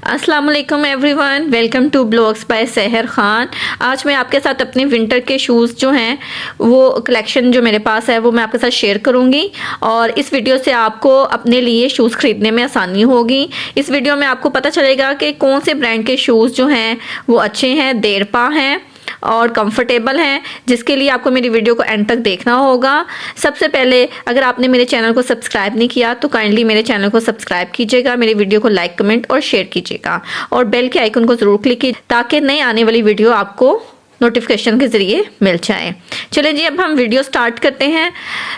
अस्सलाम वालेकुम everyone, welcome to blogs by Sahar Khan. आज मैं आपके साथ अपने विंटर के शूज़ जो हैं वो कलेक्शन जो मेरे पास है वो मैं आपके साथ शेयर करूंगी और इस वीडियो से आपको अपने लिए शूज़ ख़रीदने में आसानी होगी। इस वीडियो में आपको पता चलेगा कि कौन से ब्रांड के शूज़ जो हैं वो अच्छे हैं, देरपा हैं और कंफर्टेबल हैं, जिसके लिए आपको मेरी वीडियो को एंड तक देखना होगा। सबसे पहले अगर आपने मेरे चैनल को सब्सक्राइब नहीं किया तो काइंडली मेरे चैनल को सब्सक्राइब कीजिएगा, मेरी वीडियो को लाइक कमेंट और शेयर कीजिएगा और बेल के आइकन को ज़रूर क्लिक कीजिए ताकि नई आने वाली वीडियो आपको नोटिफिकेशन के ज़रिए मिल जाए। चलें जी, अब हम वीडियो स्टार्ट करते हैं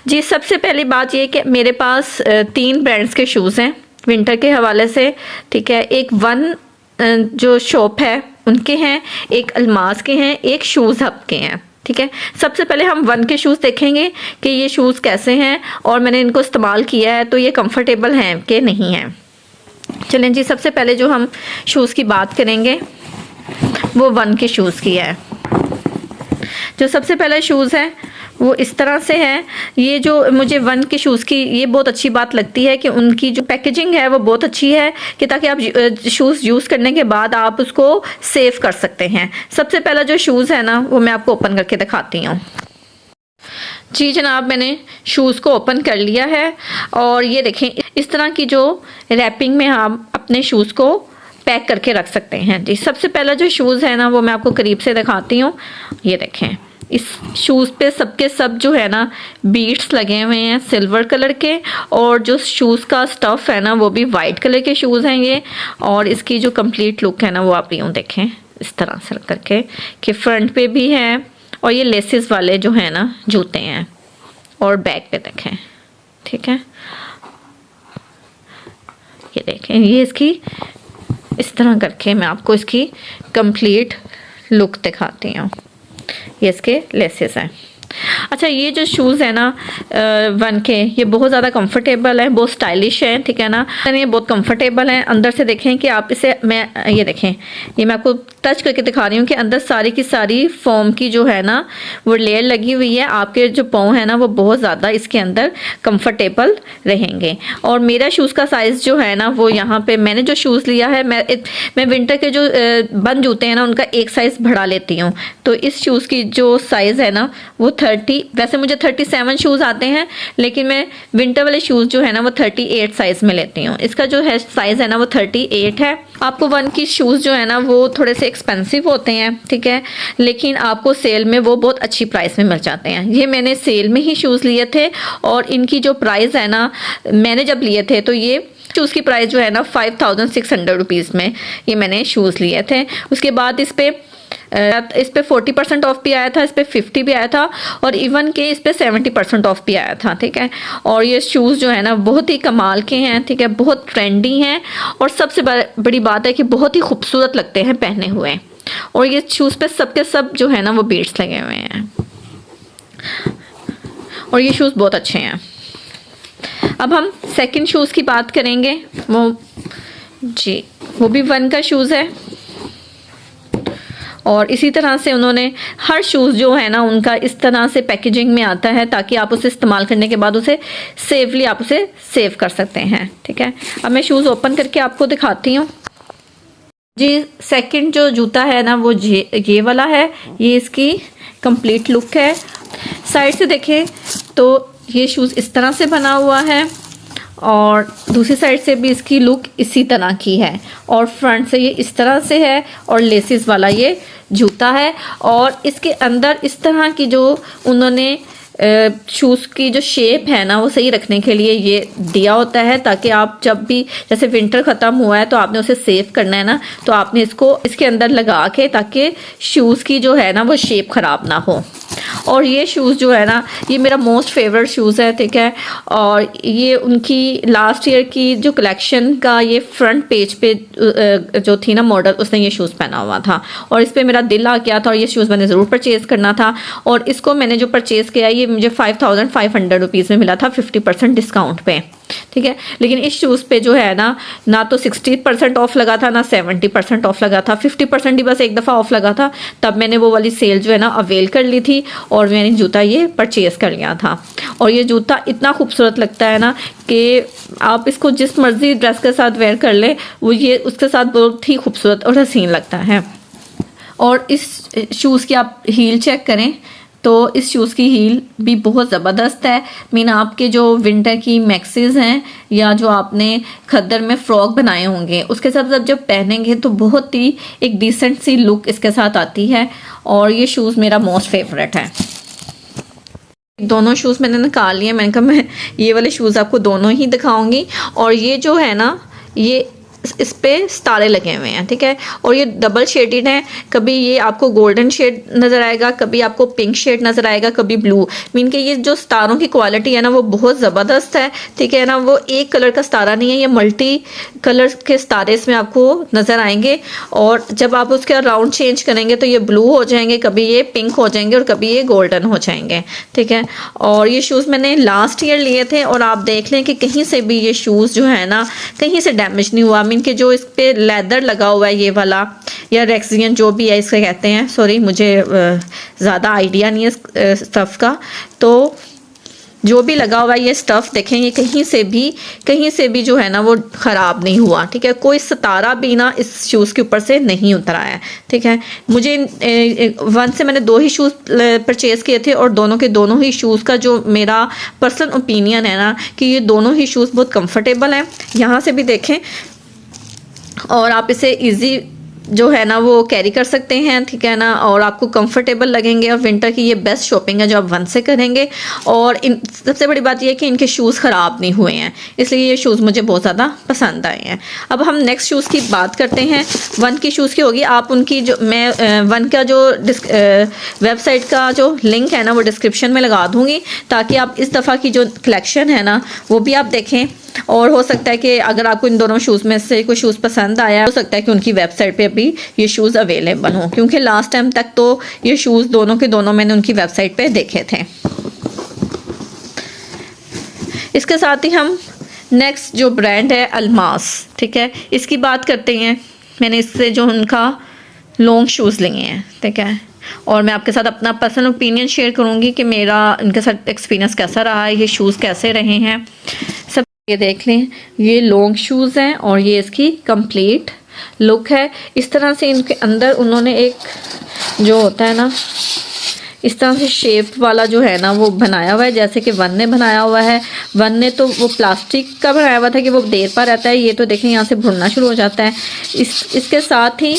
जी। सबसे पहली बात ये कि मेरे पास 3 ब्रांड्स के शूज़ हैं विंटर के हवाले से, ठीक है। एक वन जो शॉप है उनके हैं, एक अल्मास के हैं, एक शूज़ हब के हैं, ठीक है। सबसे पहले हम वन के शूज़ देखेंगे कि ये शूज़ कैसे हैं और मैंने इनको इस्तेमाल किया है तो ये कंफर्टेबल हैं कि नहीं हैं। चलें जी, सबसे पहले जो हम शूज़ की बात करेंगे वो वन के शूज़ की है। जो सबसे पहला शूज़ है वो इस तरह से है। ये जो मुझे वन के शूज़ की ये बहुत अच्छी बात लगती है कि उनकी जो पैकेजिंग है वो बहुत अच्छी है कि ताकि आप शूज़ यूज़ करने के बाद आप उसको सेव कर सकते हैं। सबसे पहला जो शूज़ है ना वो मैं आपको ओपन करके दिखाती हूँ जी। जनाब, मैंने शूज़ को ओपन कर लिया है और ये देखें, इस तरह की जो रैपिंग में हम अपने शूज़ को पैक करके रख सकते हैं जी। सबसे पहला जो शूज़ है ना वो मैं आपको करीब से दिखाती हूँ। ये देखें, इस शूज़ पे सबके सब जो है ना बीड्स लगे हुए हैं सिल्वर कलर के और जो शूज़ का स्टफ़ है ना वो भी वाइट कलर के शूज़ हैं ये। और इसकी जो कंप्लीट लुक है ना वो आप यूँ देखें इस तरह से करके कि फ्रंट पे भी है और ये लेसेस वाले जो है ना जूते हैं और बैक पे देखें, ठीक है। ये देखें, ये इसकी इस तरह करके मैं आपको इसकी कंप्लीट लुक दिखाती हूँ। ये इसके लेसेस हैं। अच्छा, ये जो शूज़ है ना वन के, ये बहुत ज़्यादा कंफर्टेबल है, बहुत स्टाइलिश है, ठीक है ना। ये बहुत कंफर्टेबल है। अंदर से देखें कि आप इसे ये देखें, ये मैं आपको टच करके दिखा रही हूँ कि अंदर सारी की सारी फोम की जो है ना वो लेयर लगी हुई है। आपके जो पाँव है ना वो बहुत ज़्यादा इसके अंदर कंफर्टेबल रहेंगे। और मेरा शूज़ का साइज़ जो है ना वो यहाँ पे मैंने जो शूज़ लिया है, मैं विंटर के जो बंद जूते हैं ना उनका एक साइज़ बढ़ा लेती हूँ। तो इस शूज़ की जो साइज़ है ना वो 30, वैसे मुझे 37 शूज़ आते हैं लेकिन मैं विंटर वाले शूज़ जो है ना वो 38 साइज़ में लेती हूँ। इसका जो है साइज़ है ना वो 38 है। आपको वन की शूज़ जो है ना वो थोड़े से एक्सपेंसिव होते हैं, ठीक है, लेकिन आपको सेल में वो बहुत अच्छी प्राइस में मिल जाते हैं। ये मैंने सेल में ही शूज़ लिए थे और इनकी जो प्राइस है ना, मैंने जब लिए थे तो ये शूज़ की प्राइस जो है ना 5600 रुपीज़ में ये मैंने शूज़ लिए थे। उसके बाद इस पे 40% ऑफ भी आया था, इस पे 50 भी आया था और इवन के इस पे 70% ऑफ भी आया था, ठीक है। और ये शूज़ जो है ना बहुत ही कमाल के हैं, ठीक है, बहुत ट्रेंडी हैं और सबसे बड़ी बात है कि बहुत ही खूबसूरत लगते हैं पहने हुए। और ये शूज़ पे सबके सब जो है ना वो बीड्स लगे हुए हैं और ये शूज़ बहुत अच्छे हैं। अब हम सेकंड शूज़ की बात करेंगे। वो भी वन का शूज़ है और इसी तरह से उन्होंने हर शूज़ जो है ना उनका इस तरह से पैकेजिंग में आता है ताकि आप उसे इस्तेमाल करने के बाद उसे सेफली आप उसे सेव कर सकते हैं, ठीक है। अब मैं शूज़ ओपन करके आपको दिखाती हूँ जी। सेकंड जो जूता है ना वो ये वाला है। ये इसकी कंप्लीट लुक है। साइड से देखें तो ये शूज़ इस तरह से बना हुआ है और दूसरी साइड से भी इसकी लुक इसी तरह की है और फ्रंट से ये इस तरह से है और लेसिस वाला ये जूता है। और इसके अंदर इस तरह की जो उन्होंने शूज़ की जो शेप है ना वो सही रखने के लिए ये दिया होता है ताकि आप जब भी जैसे विंटर ख़त्म हुआ है तो आपने उसे सेव करना है ना तो आपने इसको इसके अंदर लगा के ताकि शूज़ की जो है ना वो शेप ख़राब ना हो। और ये शूज़ जो है ना ये मेरा मोस्ट फेवरेट शूज़ है, ठीक है। और ये उनकी लास्ट ईयर की जो कलेक्शन का ये फ्रंट पेज पे जो थी ना मॉडल, उसने ये शूज़ पहना हुआ था और इस पर मेरा दिल आ गया था और ये शूज़ मैंने ज़रूर परचेज़ करना था। और इसको मैंने जो परचेज़ किया ये मुझे 5500 रुपीज़ में मिला था 50% डिस्काउंट पे। ठीक है। लेकिन इस शूज़ पे जो है ना तो 60% ऑफ लगा था, ना 70% ऑफ लगा था, 50% ही बस एक दफ़ा ऑफ लगा था। तब मैंने वो वाली सेल जो है ना अवेल कर ली थी और मैंने जूता ये परचेज़ कर लिया था। और ये जूता इतना खूबसूरत लगता है ना कि आप इसको जिस मर्ज़ी ड्रेस के साथ वेयर कर लें, वो ये उसके साथ बहुत ही खूबसूरत और हसीन लगता है। और इस शूज़ की आप हील चेक करें तो इस शूज़ की हील भी बहुत ज़बरदस्त है। मीन आपके जो विंटर की मैक्सीज हैं या जो आपने खद्दर में फ़्रॉक बनाए होंगे, उसके साथ जब पहनेंगे तो बहुत ही एक डिसेंट सी लुक इसके साथ आती है। और ये शूज़ मेरा मोस्ट फेवरेट है। दोनों शूज़ मैंने निकाल लिए, मैंने कहा मैं ये वाले शूज़ आपको दोनों ही दिखाऊंगी। और ये जो है ना, ये इस पे सितारे लगे हुए हैं, ठीक है। और ये डबल शेडेड है, कभी ये आपको गोल्डन शेड नज़र आएगा, कभी आपको पिंक शेड नज़र आएगा, कभी ब्लू। मीन के ये जो सितारों की क्वालिटी है ना वो बहुत ज़बरदस्त है, ठीक है ना। वो एक कलर का सितारा नहीं है, ये मल्टी कलर के सितारे इसमें आपको नज़र आएंगे। और जब आप उसके राउंड चेंज करेंगे तो ये ब्लू हो जाएंगे, कभी ये पिंक हो जाएंगे और कभी ये गोल्डन हो जाएंगे, ठीक है। और ये शूज़ मैंने लास्ट ईयर लिए थे और आप देख लें कि कहीं से भी ये शूज़ जो है ना कहीं से डैमेज नहीं हुआ। मीन के जो इस पे लेदर लगा हुआ है ये वाला या रेक्सियन जो भी है इसके कहते हैं, सॉरी मुझे ज़्यादा आइडिया नहीं है स्टफ़ का, तो जो भी लगा हुआ है ये स्टफ़ देखें, ये कहीं से भी जो है ना वो ख़राब नहीं हुआ, ठीक है। कोई सितारा भी ना इस शूज़ के ऊपर से नहीं उतरा है, ठीक है। मुझे वन से मैंने 2 ही शूज़ परचेज़ किए थे और दोनों के दोनों ही शूज़ का जो मेरा पर्सनल ओपिनियन है ना कि ये दोनों ही शूज़ बहुत कंफर्टेबल हैं। यहाँ से भी देखें और आप इसे इजी जो है ना वो कैरी कर सकते हैं, ठीक है ना। और आपको कंफर्टेबल लगेंगे और विंटर की ये बेस्ट शॉपिंग है जो आप वन से करेंगे। और इन सबसे बड़ी बात ये है कि इनके शूज़ ख़राब नहीं हुए हैं, इसलिए ये शूज़ मुझे बहुत ज़्यादा पसंद आए हैं। अब हम नेक्स्ट शूज़ की बात करते हैं। वन की शूज़ की होगी, आप उनकी जो मैं वन का जो वेबसाइट का जो लिंक है ना वो डिस्क्रिप्शन में लगा दूँगी, ताकि आप इस दफ़ा की जो कलेक्शन है ना वो भी आप देखें। और हो सकता है कि अगर आपको इन दोनों शूज़ में से कोई शूज़ पसंद आया, हो सकता है कि उनकी वेबसाइट पे अभी ये शूज़ अवेलेबल हों, क्योंकि लास्ट टाइम तक तो ये शूज़ दोनों के दोनों मैंने उनकी वेबसाइट पे देखे थे। इसके साथ ही हम नेक्स्ट जो ब्रांड है अल्मास, ठीक है, इसकी बात करते हैं। मैंने इससे जो उनका लॉन्ग शूज़ लिए हैं, ठीक है। और मैं आपके साथ अपना पर्सनल ओपिनियन शेयर करूँगी कि मेरा इनके साथ एक्सपीरियंस कैसा रहा है, ये शूज़ कैसे रहे हैं। सब ये देख लें, ये लॉन्ग शूज़ हैं और ये इसकी कंप्लीट लुक है। इस तरह से इनके अंदर उन्होंने एक जो होता है ना इस तरह से शेप वाला जो है ना वो बनाया हुआ है, जैसे कि वन ने बनाया हुआ है। वन ने तो वो प्लास्टिक का बनाया हुआ था कि वो देर पर रहता है, ये तो देखें यहाँ से भुनना शुरू हो जाता है। इसके साथ ही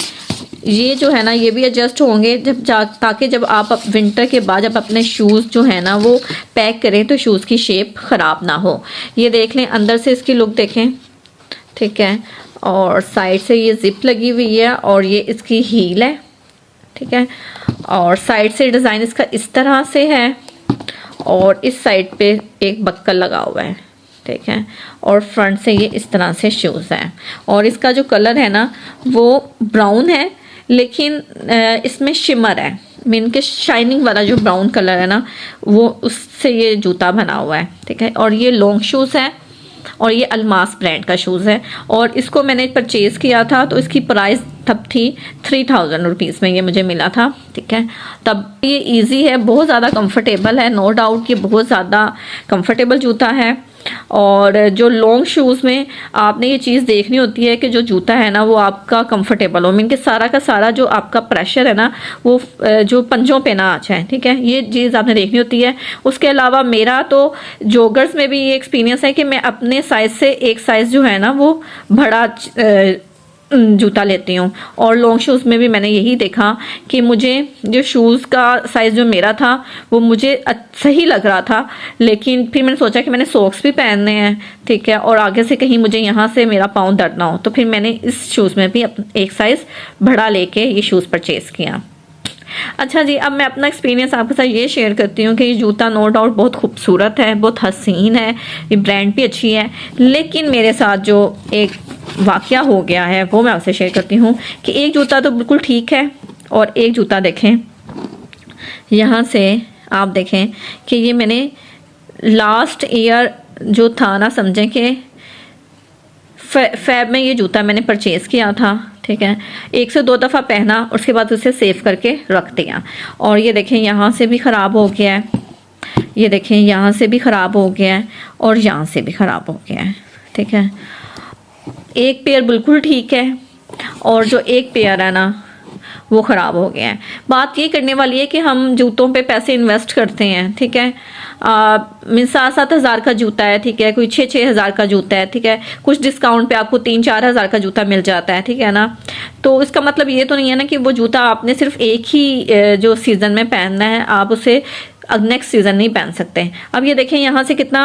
ये जो है ना ये भी एडजस्ट होंगे ताकि जब आप विंटर के बाद जब अपने शूज़ जो है ना वो पैक करें तो शूज़ की शेप ख़राब ना हो। ये देख लें, अंदर से इसकी लुक देखें, ठीक है। और साइड से ये जिप लगी हुई है और ये इसकी हील है, ठीक है। और साइड से डिज़ाइन इसका इस तरह से है और इस साइड पे एक बक्कल लगा हुआ है, ठीक है। और फ्रंट से ये इस तरह से शूज़ है। और इसका जो कलर है ना वो ब्राउन है, लेकिन इसमें शिमर है, मीन के शाइनिंग वाला जो ब्राउन कलर है ना वो उससे ये जूता बना हुआ है, ठीक है। और ये लॉन्ग शूज़ है और ये अल्मास ब्रांड का शूज़ है। और इसको मैंने परचेज़ किया था तो इसकी प्राइस तब थी 3000 रुपीज़ में ये मुझे मिला था, ठीक है। तब ये इजी है, बहुत ज़्यादा कंफर्टेबल है, नो डाउट ये बहुत ज़्यादा कंफर्टेबल जूता है। और जो लॉन्ग शूज़ में आपने ये चीज़ देखनी होती है कि जो जूता है ना वो आपका कंफर्टेबल हो, मीन के सारा का सारा जो आपका प्रेशर है ना वो जो पंजों पे ना आ जाए, ठीक है। ये चीज़ आपने देखनी होती है। उसके अलावा मेरा तो जॉगर्स में भी ये एक्सपीरियंस है कि मैं अपने साइज़ से एक साइज़ जो है ना वो बड़ा जूता लेती हूँ। और लॉन्ग शूज़ में भी मैंने यही देखा कि मुझे जो शूज़ का साइज़ जो मेरा था वो मुझे सही लग रहा था, लेकिन फिर मैंने सोचा कि मैंने सॉक्स भी पहनने हैं, ठीक है। और आगे से कहीं मुझे यहाँ से मेरा पाँव दर्द ना हो, तो फिर मैंने इस शूज़ में भी एक साइज़ बड़ा लेके ये शूज़ परचेज़ किया। अच्छा जी, अब मैं अपना एक्सपीरियंस आपके साथ ये शेयर करती हूँ कि ये जूता नो डाउट बहुत खूबसूरत है, बहुत हसीन है, ये ब्रांड भी अच्छी है। लेकिन मेरे साथ जो एक वाक़या हो गया है वो मैं आपसे शेयर करती हूँ कि एक जूता तो बिल्कुल ठीक है और एक जूता देखें, यहाँ से आप देखें कि ये मैंने लास्ट ईयर जो था ना, समझें कि फैब में ये जूता मैंने परचेज़ किया था, ठीक है। 1 से 2 दफ़ा पहना, उसके बाद उसे सेव करके रख दिया। और ये देखें यहाँ से भी ख़राब हो गया है, ये देखें यहाँ से भी ख़राब हो गया है और यहाँ से भी ख़राब हो गया है, ठीक है। एक पेयर बिल्कुल ठीक है और जो एक पेयर है ना वो ख़राब हो गया है। बात ये करने वाली है कि हम जूतों पे पैसे इन्वेस्ट करते हैं, ठीक है। 7-7 हज़ार का जूता है, ठीक है, कोई 6-6 हज़ार का जूता है, ठीक है, कुछ डिस्काउंट पे आपको 3-4 हज़ार का जूता मिल जाता है, ठीक है ना। तो इसका मतलब ये तो नहीं है ना कि वो जूता आपने सिर्फ एक ही जो सीज़न में पहनना है, आप उसे अब नेक्स्ट सीज़न नहीं पहन सकते। अब ये देखें यहाँ से कितना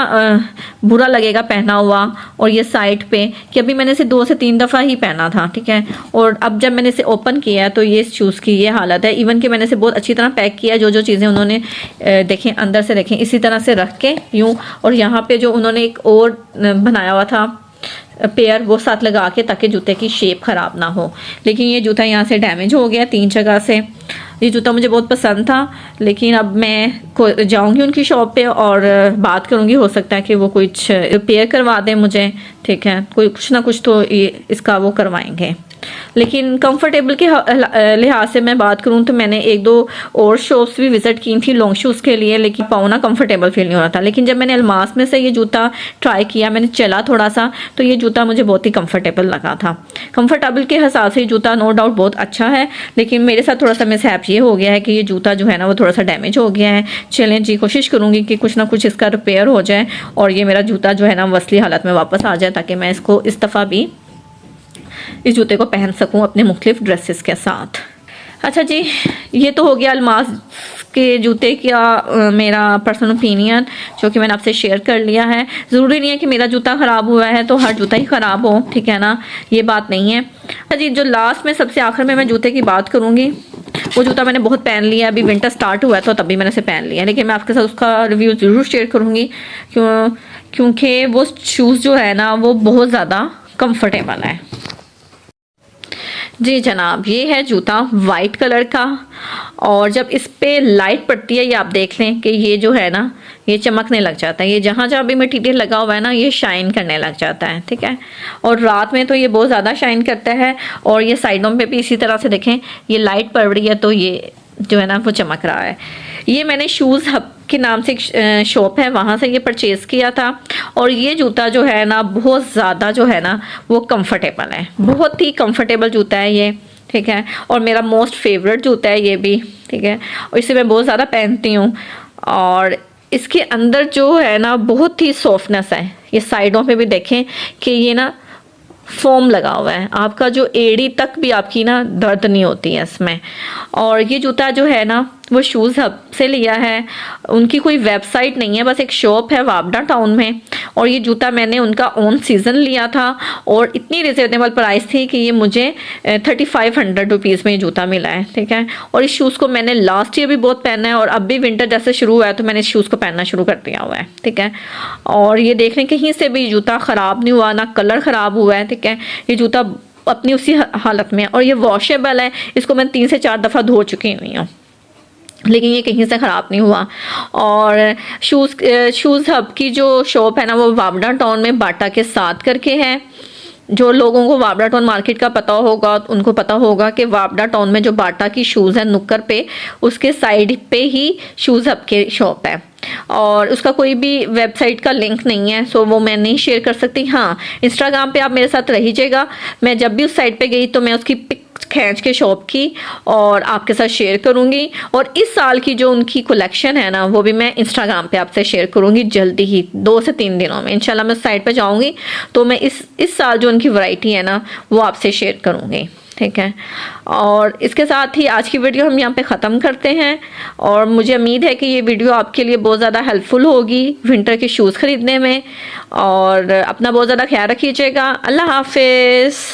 बुरा लगेगा पहना हुआ, और ये साइड पे कि अभी मैंने इसे 2 से 3 दफ़ा ही पहना था, ठीक है। और अब जब मैंने इसे ओपन किया तो ये शूज़ की ये हालत है। इवन कि मैंने इसे बहुत अच्छी तरह पैक किया, जो जो चीज़ें उन्होंने देखें अंदर से देखें इसी तरह से रख के यूँ, और यहाँ पे जो उन्होंने एक और बनाया हुआ था पेयर वो साथ लगा के, ताकि जूते की शेप ख़राब ना हो। लेकिन ये जूता यहाँ से डैमेज हो गया 3 जगह से। ये जूता मुझे बहुत पसंद था, लेकिन अब मैं जाऊंगी उनकी शॉप पे और बात करूंगी, हो सकता है कि वो कुछ रिपेयर करवा दें मुझे, ठीक है, कोई कुछ ना कुछ तो इसका वो करवाएंगे। लेकिन कंफर्टेबल के लिहाज से मैं बात करूं तो मैंने 1-2 और शॉप्स भी विज़िट की थी लॉन्ग शूज़ के लिए, लेकिन पाँव ना कंफर्टेबल फील नहीं हो रहा था। लेकिन जब मैंने अल्मास में से ये जूता ट्राई किया, मैंने चला थोड़ा सा, तो ये जूता मुझे बहुत ही कंफर्टेबल लगा था। कंफर्टेबल के हिसाब से जूता नो डाउट बहुत अच्छा है, लेकिन मेरे साथ थोड़ा सा मिसहैप ये हो गया है कि ये जूता जो है ना वो थोड़ा सा डैमेज हो गया है। चलें जी, कोशिश करूँगी कि कुछ ना कुछ इसका रिपेयर हो जाए और ये मेरा जूता जो है ना वो असली हालत में वापस आ जाए, ताकि मैं इसको इस दफ़ा भी इस जूते को पहन सकूं अपने मुख्तलिफ ड्रेसेस के साथ। अच्छा जी, ये तो हो गया अल्मास के जूते का मेरा पर्सनल ओपिनियन, जो कि मैंने आपसे शेयर कर लिया है। ज़रूरी नहीं है कि मेरा जूता ख़राब हुआ है तो हर जूता ही ख़राब हो, ठीक है ना, ये बात नहीं है। अच्छा जी, जो लास्ट में सबसे आखिर में मैं जूते की बात करूँगी, वो जूता मैंने बहुत पहन लिया, अभी विंटर स्टार्ट हुआ है तो तभी मैंने इसे पहन लिया, लेकिन मैं आपके साथ उसका रिव्यू ज़रूर शेयर करूँगी, क्योंकि वो शूज़ जो है ना वो बहुत ज़्यादा कंफर्टेबल है। जी जनाब, ये है जूता वाइट कलर का, और जब इस पे लाइट पड़ती है, ये आप देख लें कि ये जो है ना ये चमकने लग जाता है। ये जहाँ जहाँ भी मटेरियल लगा हुआ है ना ये शाइन करने लग जाता है, ठीक है। और रात में तो ये बहुत ज़्यादा शाइन करता है, और ये साइडों पे भी इसी तरह से देखें, ये लाइट पड़ रही है तो ये जो है ना वो चमक रहा है। ये मैंने शूज़ हब के नाम से एक शॉप है, वहाँ से ये परचेज़ किया था। और ये जूता जो है ना बहुत ज़्यादा जो है ना वो कंफर्टेबल है, बहुत ही कंफर्टेबल जूता है ये, ठीक है। और मेरा मोस्ट फेवरेट जूता है ये भी, ठीक है, और इसे मैं बहुत ज़्यादा पहनती हूँ। और इसके अंदर जो है ना बहुत ही सॉफ्टनेस है। ये साइडों पे भी देखें कि ये ना फोम लगा हुआ है, आपका जो एड़ी तक भी आपकी ना दर्द नहीं होती है इसमें। और ये जूता जो है ना वो शूज़ हब से लिया है, उनकी कोई वेबसाइट नहीं है, बस एक शॉप है वापडा टाउन में। और ये जूता मैंने उनका ऑन सीज़न लिया था और इतनी रिजनेबल प्राइस थी कि ये मुझे 3500 रुपीज़ में ये जूता मिला है, ठीक है। और इस शूज़ को मैंने लास्ट ईयर भी बहुत पहना है, और अब भी विंटर जैसे शुरू हुआ है तो मैंने इस शूज़ को पहनना शुरू कर दिया हुआ है, ठीक है। और ये देख लें कहीं से भी जूता ख़राब नहीं हुआ, ना कलर ख़राब हुआ है, ठीक है। ये जूता अपनी उसी हालत में है, और ये वॉशेबल है, इसको मैं 3 से 4 दफ़ा धो चुकी हुई हूँ, लेकिन ये कहीं से ख़राब नहीं हुआ। और शूज़ हब की जो शॉप है ना वो वापडा टाउन में बाटा के साथ करके है। जो लोगों को वापडा टाउन मार्केट का पता होगा उनको पता होगा कि वापडा टाउन में जो बाटा की शूज़ है नुक्कर पे, उसके साइड पे ही शूज़ हब के शॉप है। और उसका कोई भी वेबसाइट का लिंक नहीं है, सो वो मैं नहीं शेयर कर सकती। हाँ, इंस्टाग्राम पे आप मेरे साथ रहिएगा, मैं जब भी उस साइट पे गई तो मैं उसकी पिक खींच के शॉप की और आपके साथ शेयर करूंगी। और इस साल की जो उनकी कलेक्शन है ना वो भी मैं इंस्टाग्राम पे आपसे शेयर करूंगी जल्दी ही, 2 से 3 दिनों में इंशाल्लाह। मैं उस साइट पे जाऊंगी तो मैं इस साल जो उनकी वैरायटी है ना वो आपसे शेयर करूंगी, ठीक है। और इसके साथ ही आज की वीडियो हम यहाँ पे ख़त्म करते हैं, और मुझे उम्मीद है कि ये वीडियो आपके लिए बहुत ज़्यादा हेल्पफुल होगी विंटर के शूज़ ख़रीदने में। और अपना बहुत ज़्यादा ख्याल रखिएगा। अल्लाह हाफिज़।